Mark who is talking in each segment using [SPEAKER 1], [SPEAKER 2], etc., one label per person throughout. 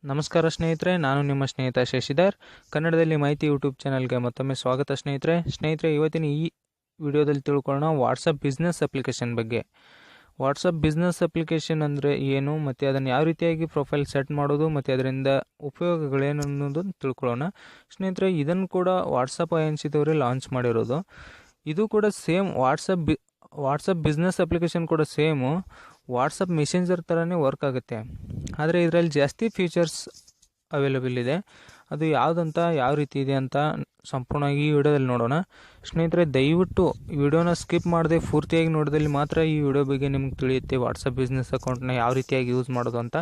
[SPEAKER 1] ನಮಸ್ಕಾರ ಸ್ನೇಹಿತರೆ, ನಾನು ನಿಮ್ಮ ಸ್ನೇಹಿತ ಶಶಿಧರ್. ಕನ್ನಡದಲ್ಲಿ ಮಾಹಿತಿ ಯೂಟ್ಯೂಬ್ ಚಾನಲ್ಗೆ ಮತ್ತೊಮ್ಮೆ ಸ್ವಾಗತ ಸ್ನೇಹಿತರೆ. ಇವತ್ತಿನ ಈ ವಿಡಿಯೋದಲ್ಲಿ ತಿಳ್ಕೊಳ್ಳೋಣ ವಾಟ್ಸಪ್ ಬಿಸ್ನೆಸ್ ಅಪ್ಲಿಕೇಶನ್ ಬಗ್ಗೆ. ವಾಟ್ಸಪ್ ಬಿಸ್ನೆಸ್ ಅಪ್ಲಿಕೇಶನ್ ಅಂದರೆ ಏನು, ಮತ್ತು ಅದನ್ನು ಯಾವ ರೀತಿಯಾಗಿ ಪ್ರೊಫೈಲ್ ಸೆಟ್ ಮಾಡೋದು, ಮತ್ತು ಅದರಿಂದ ಉಪಯೋಗಗಳೇನು ಅನ್ನೋದನ್ನು ತಿಳ್ಕೊಳ್ಳೋಣ ಸ್ನೇಹಿತರೆ. ಇದನ್ನು ಕೂಡ ವಾಟ್ಸಪ್ ಏಜೆನ್ಸಿದವರೇ ಲಾಂಚ್ ಮಾಡಿರೋದು. ಇದು ಕೂಡ ಸೇಮ್ ವಾಟ್ಸಪ್ ಬಿಸ್ನೆಸ್ ಅಪ್ಲಿಕೇಶನ್ ಕೂಡ ಸೇಮು ವಾಟ್ಸಪ್ ಮೆಸೆಂಜರ್ ಥರನೇ ವರ್ಕ್ ಆಗುತ್ತೆ. ಆದರೆ ಇದರಲ್ಲಿ ಜಾಸ್ತಿ ಫೀಚರ್ಸ್ ಅವೈಲೇಬಲ್ ಇದೆ. ಅದು ಯಾವುದಂತ, ಯಾವ ರೀತಿ ಇದೆ ಅಂತ ಸಂಪೂರ್ಣವಾಗಿ ಈ ವಿಡಿಯೋದಲ್ಲಿ ನೋಡೋಣ ಸ್ನೇಹಿತರೆ. ದಯವಿಟ್ಟು ವಿಡಿಯೋನ ಸ್ಕಿಪ್ ಮಾಡದೆ ಪೂರ್ತಿಯಾಗಿ ನೋಡಿದಲ್ಲಿ ಮಾತ್ರ ಈ ವಿಡಿಯೋ ಬಗ್ಗೆ ನಿಮ್ಗೆ ತಿಳಿಯುತ್ತೆ ವಾಟ್ಸಪ್ ಬಿಸ್ನೆಸ್ ಅಕೌಂಟ್ನ ಯಾವ ರೀತಿಯಾಗಿ ಯೂಸ್ ಮಾಡೋದು ಅಂತ.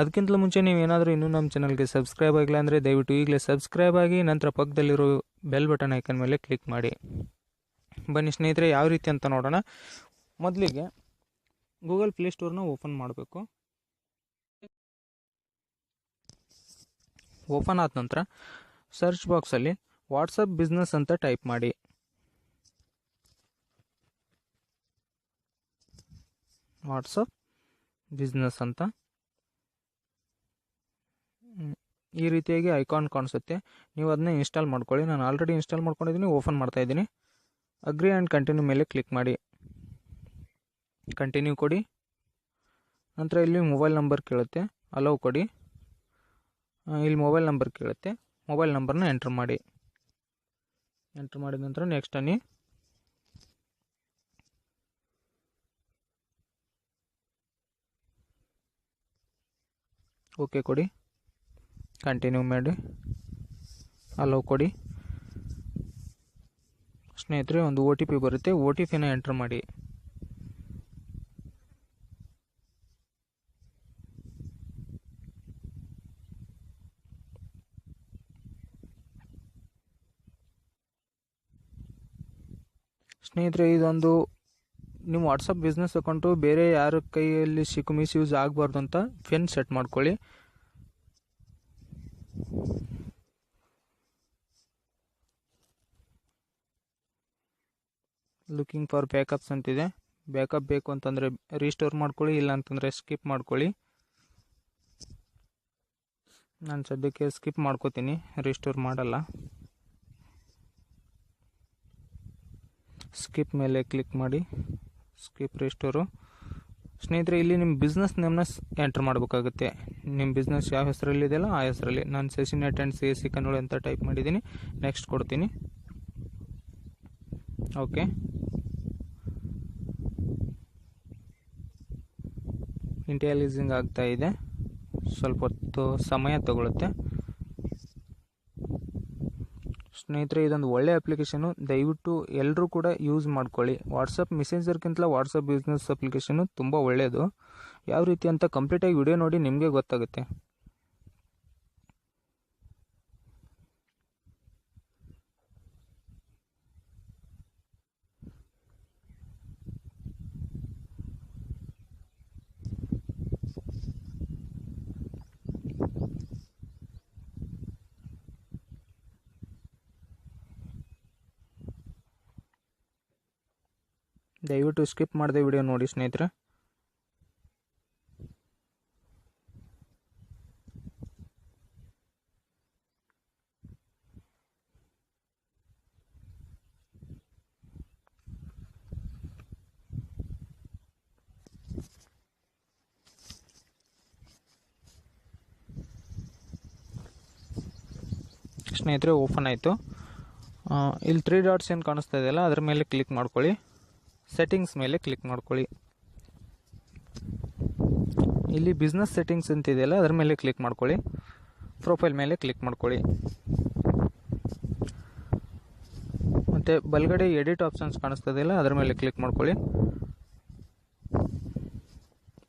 [SPEAKER 1] ಅದಕ್ಕಿಂತ ಮುಂಚೆ ನೀವೇನಾದರೂ ಇನ್ನೂ ನಮ್ಮ ಚಾನಲ್ಗೆ ಸಬ್ಸ್ಕ್ರೈಬ್ ಆಗಿಲ್ಲ ಅಂದರೆ ದಯವಿಟ್ಟು ಈಗಲೇ ಸಬ್ಸ್ಕ್ರೈಬ್ ಆಗಿ, ನಂತರ ಪಕ್ಕದಲ್ಲಿರೋ ಬೆಲ್ ಬಟನ್ ಐಕನ್ ಮೇಲೆ ಕ್ಲಿಕ್ ಮಾಡಿ. ಬನ್ನಿ ಸ್ನೇಹಿತರೆ, ಯಾವ ರೀತಿ ಅಂತ ನೋಡೋಣ. ಮೊದಲಿಗೆ ಗೂಗಲ್ ಪ್ಲೇಸ್ಟೋರ್ನ ಓಪನ್ ಮಾಡಬೇಕು. ಓಪನ್ ಆದ ನಂತರ ಸರ್ಚ್ ಬಾಕ್ಸಲ್ಲಿ ವಾಟ್ಸಪ್ ಬಿಸ್ನೆಸ್ ಅಂತ ಟೈಪ್ ಮಾಡಿ. ವಾಟ್ಸಪ್ ಬಿಸ್ನೆಸ್ ಅಂತ ಈ ರೀತಿಯಾಗಿ ಐಕಾನ್ ಕಾಣಿಸುತ್ತೆ. ನೀವು ಅದನ್ನ ಇನ್ಸ್ಟಾಲ್ ಮಾಡ್ಕೊಳ್ಳಿ. ನಾನು ಆಲ್ರೆಡಿ ಇನ್ಸ್ಟಾಲ್ ಮಾಡ್ಕೊಂಡಿದ್ದೀನಿ, ಓಪನ್ ಮಾಡ್ತಾ ಇದ್ದೀನಿ. ಅಗ್ರಿ ಆ್ಯಂಡ್ ಕಂಟಿನ್ಯೂ ಮೇಲೆ ಕ್ಲಿಕ್ ಮಾಡಿ. ಕಂಟಿನ್ಯೂ ಕೊಡಿ. ನಂತರ ಇಲ್ಲಿ ಮೊಬೈಲ್ ನಂಬರ್ ಕೇಳುತ್ತೆ, ಅಲೋ ಕೊಡಿ. ಇಲ್ಲಿ ಮೊಬೈಲ್ ನಂಬರ್ ಕೇಳುತ್ತೆ, ಮೊಬೈಲ್ ನಂಬರ್ನ ಎಂಟ್ರ್ ಮಾಡಿ. ಎಂಟ್ರ್ ಮಾಡಿದ ನಂತರ ನೆಕ್ಸ್ಟ್ ಅನ್ನಿ. ಓಕೆ ಕೊಡಿ. ಕಂಟಿನ್ಯೂ ಮಾಡಿ, ಅಲೋ ಕೊಡಿ. ಸ್ನೇಹಿತರೆ, ಒಂದು OTP ಬರುತ್ತೆ, OTPನ ಎಂಟ್ರ್ ಮಾಡಿ. ಸ್ನೇಹಿತರೆ, ಇದೊಂದು ನಿಮ್ಮ ವಾಟ್ಸಪ್ ಬಿಸ್ನೆಸ್ ಅಕೌಂಟು ಬೇರೆ ಯಾರ ಕೈಯಲ್ಲಿ ಮಿಸ್ಯೂಸ್ ಆಗಬಾರ್ದು ಅಂತ ಪಿನ್ ಸೆಟ್ ಮಾಡ್ಕೊಳ್ಳಿ. ಲುಕಿಂಗ್ ಫಾರ್ ಬ್ಯಾಕಪ್ಸ್ ಅಂತಿದೆ. ಬ್ಯಾಕಪ್ ಬೇಕು ಅಂತಂದರೆ ರೀಸ್ಟೋರ್ ಮಾಡ್ಕೊಳ್ಳಿ, ಇಲ್ಲ ಅಂತಂದರೆ ಸ್ಕಿಪ್ ಮಾಡ್ಕೊಳ್ಳಿ. ನಾನು ಸದ್ಯಕ್ಕೆ ಸ್ಕಿಪ್ ಮಾಡ್ಕೋತೀನಿ, ರೀಸ್ಟೋರ್ ಮಾಡಲ್ಲ. ಸ್ಕಿಪ್ ಮೇಲೆ ಕ್ಲಿಕ್ ಮಾಡಿ, ಸ್ಕಿಪ್ ರೀಸ್ಟೋರು. ಸ್ನೇಹಿತರೆ, ಇಲ್ಲಿ ನಿಮ್ಮ ಬಿಸ್ನೆಸ್ ನೇಮ್ನ ಎಂಟ್ರ್ ಮಾಡಬೇಕಾಗುತ್ತೆ. ನಿಮ್ಮ ಬಿಸ್ನೆಸ್ ಯಾವ ಹೆಸರಲ್ಲಿದೆಯಲ್ಲ ಆ ಹೆಸರಲ್ಲಿ. ನಾನು ಶಶಿನೆಟ್ ಆ್ಯಂಡ್ CSC ಕನ್ನಡ ಅಂತ ಟೈಪ್ ಮಾಡಿದ್ದೀನಿ. ನೆಕ್ಸ್ಟ್ ಕೊಡ್ತೀನಿ. ಓಕೆ. ಇಂಟೆಲಿಜಿಂಗ್ ಆಗ್ತಾ ಇದೆ, ಸ್ವಲ್ಪ ಹೊತ್ತು ಸಮಯ ತಗೊಳುತ್ತೆ. ಸ್ನೇಹಿತರೆ, ಇದೊಂದು ಒಳ್ಳೆ ಅಪ್ಲಿಕೇಶನು, ದಯವಿಟ್ಟು ಎಲ್ಲರೂ ಕೂಡ ಯೂಸ್ ಮಾಡ್ಕೊಳ್ಳಿ. ವಾಟ್ಸಪ್ ಮೆಸೆಂಜರ್ಗಿಂತಲೂ ವಾಟ್ಸಪ್ ಬಿಸ್ನೆಸ್ ಅಪ್ಲಿಕೇಶನು ತುಂಬ ಒಳ್ಳೆಯದು. ಯಾವ ರೀತಿ ಅಂತ ಕಂಪ್ಲೀಟಾಗಿ ವಿಡಿಯೋ ನೋಡಿ ನಿಮಗೆ ಗೊತ್ತಾಗುತ್ತೆ. ದಯವಿಟ್ಟು ಸ್ಕಿಪ್ ಮಾಡದೆ ವಿಡಿಯೋ ನೋಡಿ ಸ್ನೇಹಿತರೆ. ಸ್ನೇಹಿತರೆ, ಓಪನ್ ಆಯಿತು. ಇಲ್ಲಿ 3 ಡಾಟ್ಸ್ ಏನು ಕಾಣಿಸ್ತಾ ಇದೆಯಲ್ಲ ಅದರ ಮೇಲೆ ಕ್ಲಿಕ್ ಮಾಡ್ಕೊಳ್ಳಿ. ಸೆಟ್ಟಿಂಗ್ಸ್ ಮೇಲೆ ಕ್ಲಿಕ್ ಮಾಡ್ಕೊಳ್ಳಿ. ಇಲ್ಲಿ ಬಿಸ್ನೆಸ್ ಸೆಟ್ಟಿಂಗ್ಸ್ ಅಂತಿದೆಯಲ್ಲ ಅದರ ಮೇಲೆ ಕ್ಲಿಕ್ ಮಾಡ್ಕೊಳ್ಳಿ. ಪ್ರೊಫೈಲ್ ಮೇಲೆ ಕ್ಲಿಕ್ ಮಾಡ್ಕೊಳ್ಳಿ. ಮತ್ತು ಬಲಗಡೆ ಎಡಿಟ್ ಆಪ್ಷನ್ಸ್ ಕಾಣಿಸ್ತಾ ಇದೆಯಲ್ಲ ಅದರ ಮೇಲೆ ಕ್ಲಿಕ್ ಮಾಡ್ಕೊಳ್ಳಿ.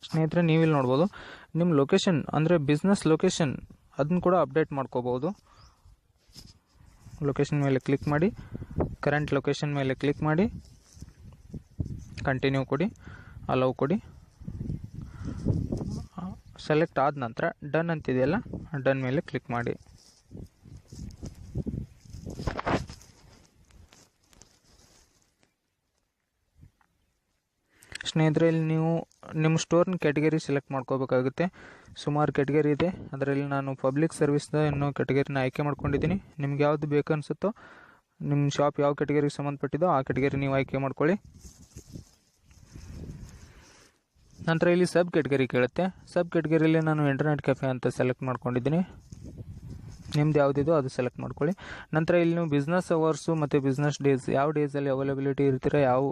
[SPEAKER 1] ಸ್ನೇಹಿತರೆ, ನೀವಿಲ್ಲಿ ನೋಡ್ಬೋದು ನಿಮ್ಮ ಲೊಕೇಶನ್ ಅಂದರೆ ಬಿಸ್ನೆಸ್ ಲೊಕೇಶನ್ ಅದನ್ನು ಕೂಡ ಅಪ್ಡೇಟ್ ಮಾಡ್ಕೋಬೋದು. ಲೊಕೇಶನ್ ಮೇಲೆ ಕ್ಲಿಕ್ ಮಾಡಿ, ಕರೆಂಟ್ ಲೊಕೇಶನ್ ಮೇಲೆ ಕ್ಲಿಕ್ ಮಾಡಿ, ಕಂಟಿನ್ಯೂ ಕೊಡಿ, ಅಲೋ ಕೊಡಿ. ಸೆಲೆಕ್ಟ್ ಆದ ನಂತರ ಡನ್ ಅಂತಿದೆಯಲ್ಲ ಡನ್ ಮೇಲೆ ಕ್ಲಿಕ್ ಮಾಡಿ. ಸ್ನೇಹಿತರೆ, ಇಲ್ಲಿ ನೀವು ನಿಮ್ಮ ಸ್ಟೋರ್ನ ಕ್ಯಾಟಗರಿ ಸೆಲೆಕ್ಟ್ ಮಾಡ್ಕೋಬೇಕಾಗುತ್ತೆ. ಸುಮಾರು ಕ್ಯಾಟಗರಿ ಇದೆ. ಅದರಲ್ಲಿ ನಾನು ಪಬ್ಲಿಕ್ ಸರ್ವಿಸ್ದ ಅನ್ನೋ ಕ್ಯಾಟಗರಿನ ಆಯ್ಕೆ ಮಾಡ್ಕೊಂಡಿದ್ದೀನಿ. ನಿಮ್ಗೆ ಯಾವುದು ಬೇಕು ಅನಿಸುತ್ತೋ, ನಿಮ್ಮ ಶಾಪ್ ಯಾವ ಕ್ಯಾಟಗರಿಗೆ ಸಂಬಂಧಪಟ್ಟಿದ್ದೋ ಆ ಕ್ಯಾಟಗರಿ ನೀವು ಆಯ್ಕೆ ಮಾಡ್ಕೊಳ್ಳಿ. ನಂತರ ಇಲ್ಲಿ ಸಬ್ ಕ್ಯಾಟಗರಿ ಕೇಳುತ್ತೆ. ಸಬ್ ಕ್ಯಾಟಗರಿಯಲ್ಲಿ ನಾನು ಇಂಟರ್ನೆಟ್ ಕೆಫೆ ಅಂತ ಸೆಲೆಕ್ಟ್ ಮಾಡ್ಕೊಂಡಿದ್ದೀನಿ. ನಿಮ್ದು ಯಾವುದಿದೋ ಅದು ಸೆಲೆಕ್ಟ್ ಮಾಡ್ಕೊಳ್ಳಿ. ನಂತರ ಇಲ್ಲಿ ನೀವು ಬಿಸ್ನೆಸ್ ಅವರ್ಸು ಮತ್ತು ಬಿಸ್ನೆಸ್ ಡೇಸ್, ಯಾವ ಡೇಸಲ್ಲಿ ಅವೈಲಬಿಲಿಟಿ ಇರ್ತೀರ, ಯಾವ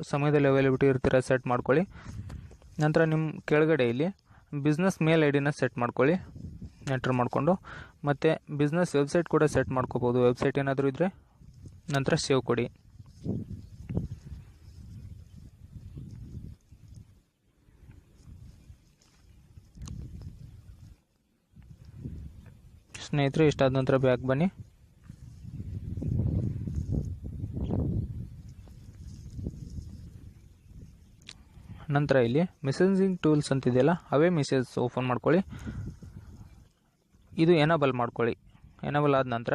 [SPEAKER 1] ಸಮಯದಲ್ಲಿ ಅವೈಲಬಿಲಿಟಿ ಇರ್ತೀರ ಸೆಟ್ ಮಾಡ್ಕೊಳ್ಳಿ. ನಂತರ ನಿಮ್ಮ ಕೆಳಗಡೆ ಇಲ್ಲಿ ಬಿಸ್ನೆಸ್ ಮೇಲ್ ಐ ಡಿನ ಸೆಟ್ ಮಾಡ್ಕೊಳ್ಳಿ, ಎಂಟರ್ ಮಾಡಿಕೊಂಡು. ಮತ್ತು ಬಿಸ್ನೆಸ್ ವೆಬ್ಸೈಟ್ ಕೂಡ ಸೆಟ್ ಮಾಡ್ಕೋಬೋದು, ವೆಬ್ಸೈಟ್ ಏನಾದರೂ ಇದ್ದರೆ. ನಂತರ ಸೇವ್ ಕೊಡಿ. ಸ್ನೇಹಿತರೆ, ಇಷ್ಟಾದ ನಂತರ ಬ್ಯಾಕ್ ಬನ್ನಿ. ನಂತರ ಇಲ್ಲಿ ಮೆಸೇಜಿಂಗ್ ಟೂಲ್ಸ್ ಅಂತಿದೆಯಲ್ಲ, ಅವೇ ಮೆಸೇಜ್ ಓಪನ್ ಮಾಡ್ಕೊಳ್ಳಿ. ಇದು ಎನೇಬಲ್ ಮಾಡ್ಕೊಳ್ಳಿ. ಎನೇಬಲ್ ಆದ ನಂತರ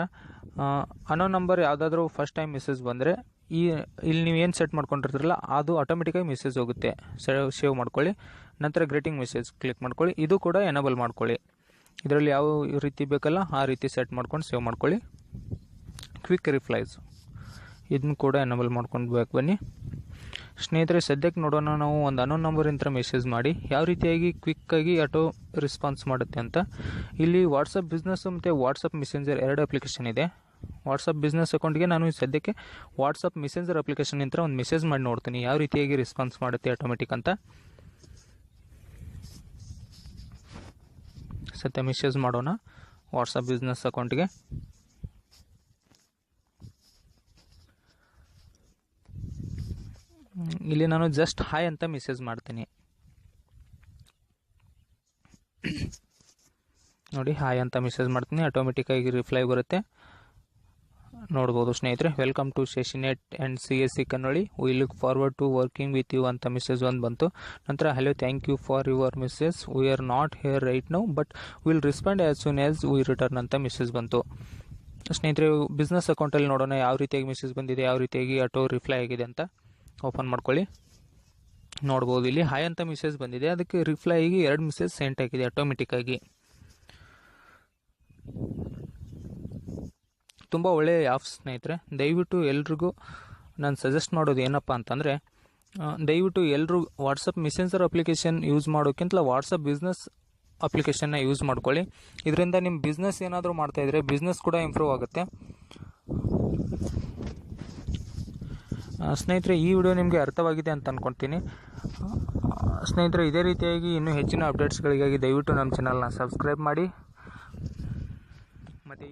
[SPEAKER 1] ಅನ್ನೋ ನಂಬರ್ ಯಾವುದಾದ್ರೂ ಫಸ್ಟ್ ಟೈಮ್ ಮೆಸೇಜ್ ಬಂದರೆ ಇಲ್ಲಿ ನೀವು ಏನು ಸೆಟ್ ಮಾಡ್ಕೊಂಡಿರ್ತೀರಲ್ಲ ಅದು ಆಟೋಮೆಟಿಕಾಗಿ ಮೆಸೇಜ್ ಹೋಗುತ್ತೆ. ಸೇವ್ ಮಾಡ್ಕೊಳ್ಳಿ. ನಂತರ ಗ್ರೀಟಿಂಗ್ ಮೆಸೇಜ್ ಕ್ಲಿಕ್ ಮಾಡ್ಕೊಳ್ಳಿ. ಇದು ಕೂಡ ಎನೇಬಲ್ ಮಾಡ್ಕೊಳ್ಳಿ. ಇದರಲ್ಲಿ ಯಾವ ರೀತಿ ಬೇಕಲ್ಲ ಆ ರೀತಿ ಸೆಟ್ ಮಾಡ್ಕೊಂಡು ಸೇವ್ ಮಾಡ್ಕೊಳ್ಳಿ. ಕ್ವಿಕ್ ರಿಪ್ಲೈಸ್ ಇದನ್ನು ಕೂಡ ಎನೇಬಲ್ ಮಾಡ್ಕೊಂಡು ಬ್ಯಾಕ್ ಬನ್ನಿ. ಸ್ನೇಹಿತರೆ, ಸದ್ಯಕ್ಕೆ ನೋಡೋಣ ನಾವು ಒಂದು ಅನ್ನೋನ್ ನಂಬರಿಂದ ಮೆಸೇಜ್ ಮಾಡಿ ಯಾವ ರೀತಿಯಾಗಿ ಕ್ವಿಕ್ಕಾಗಿ ಆಟೋ ರೆಸ್ಪಾನ್ಸ್ ಮಾಡುತ್ತೆ ಅಂತ. ಇಲ್ಲಿ ವಾಟ್ಸಪ್ ಬಿಸ್ನೆಸ್ ಮತ್ತು ವಾಟ್ಸಪ್ ಮೆಸೆಂಜರ್ 2 ಅಪ್ಲಿಕೇಶನ್ ಇದೆ. ವಾಟ್ಸಪ್ ಬಿಸ್ನೆಸ್ ಅಕೌಂಟ್ಗೆ ನಾನು ಸದ್ಯಕ್ಕೆ ವಾಟ್ಸಪ್ ಮೆಸೆಂಜರ್ ಅಪ್ಲಿಕೇಶನ್ನಿಂದ ಒಂದು ಮೆಸೇಜ್ ಮಾಡಿ ನೋಡ್ತೀನಿ ಯಾವ ರೀತಿಯಾಗಿ ರೆಸ್ಪಾನ್ಸ್ ಮಾಡುತ್ತೆ ಆಟೋಮೆಟಿಕ್ ಅಂತ. ಸದ್ಯ ಮೆಸೇಜ್ ಮಾಡೋಣ ವಾಟ್ಸಪ್ ಬಿಸ್ನೆಸ್ ಅಕೌಂಟ್ಗೆ. ಇಲ್ಲಿ ನಾನು ಜಸ್ಟ್ ಹಾಯ್ ಅಂತ ಮೆಸೇಜ್ ಮಾಡ್ತೀನಿ. ನೋಡಿ, ಹಾಯ್ ಅಂತ ಮೆಸೇಜ್ ಮಾಡ್ತೀನಿ, ಆಟೋಮೆಟಿಕ್ಕಾಗಿ ರಿಪ್ಲೈ ಬರುತ್ತೆ. ನೋಡ್ಬೋದು ಸ್ನೇಹಿತರೆ. Welcome to Shashinet and CSC ಕನ್ನಡಿ, we look forward to working with you ಅಂತ ಮೆಸೇಜ್ ಒಂದು ಬಂತು. ನಂತರ hello, thank you for your message, we are not here right now but will respond as soon as we return ಅಂತ message ಬಂತು. ಸ್ನೇಹಿತರೆ, business ಅಕೌಂಟಲ್ಲಿ ನೋಡೋಣ ಯಾವ ರೀತಿಯಾಗಿ ಮೆಸೇಜ್ ಬಂದಿದೆ, ಯಾವ ರೀತಿಯಾಗಿ ಆಟೋ ರಿಪ್ಲೈ ಆಗಿದೆ ಅಂತ. ಓಪನ್ ಮಾಡ್ಕೊಳ್ಳಿ. ನೋಡ್ಬೋದು ಇಲ್ಲಿ ಹಾಯ್ ಅಂತ ಮೆಸೇಜ್ ಬಂದಿದೆ, ಅದಕ್ಕೆ ರಿಪ್ಲೈ ಆಗಿ 2 ಮೆಸೇಜ್ ಸೆಂಟ್ ಆಗಿದೆ ಆಟೋಮೆಟಿಕ್ಕಾಗಿ. ತುಂಬ ಒಳ್ಳೆಯ ಆ್ಯಪ್ಸ್ ಸ್ನೇಹಿತರೆ. ದಯವಿಟ್ಟು ಎಲ್ರಿಗೂ ನಾನು ಸಜೆಸ್ಟ್ ಮಾಡೋದು ಏನಪ್ಪ ಅಂತಂದರೆ, ದಯವಿಟ್ಟು ಎಲ್ಲರೂ ವಾಟ್ಸಪ್ ಮೆಸೆಂಜರ್ ಅಪ್ಲಿಕೇಶನ್ ಯೂಸ್ ಮಾಡೋಕ್ಕಿಂತ ವಾಟ್ಸಪ್ ಬಿಸ್ನೆಸ್ ಅಪ್ಲಿಕೇಶನ್ನ ಯೂಸ್ ಮಾಡ್ಕೊಳ್ಳಿ. ಇದರಿಂದ ನಿಮ್ಮ ಬಿಸ್ನೆಸ್ ಏನಾದರೂ ಮಾಡ್ತಾಯಿದ್ರೆ ಬಿಸ್ನೆಸ್ ಕೂಡ ಇಂಪ್ರೂವ್ ಆಗುತ್ತೆ. ಸ್ನೇಹಿತರೆ, ಈ ವಿಡಿಯೋ ನಿಮಗೆ ಅರ್ಥವಾಗಿದೆ ಅಂತ ಅಂದ್ಕೊಳ್ತೀನಿ. ಸ್ನೇಹಿತರೆ, ಇದೇ ರೀತಿಯಾಗಿ ಇನ್ನೂ ಹೆಚ್ಚಿನ ಅಪ್ಡೇಟ್ಸ್ಗಳಿಗಾಗಿ ದಯವಿಟ್ಟು ನಮ್ಮ ಚಾನಲ್ನ ಸಬ್ಸ್ಕ್ರೈಬ್ ಮಾಡಿ. ಮತ್ತು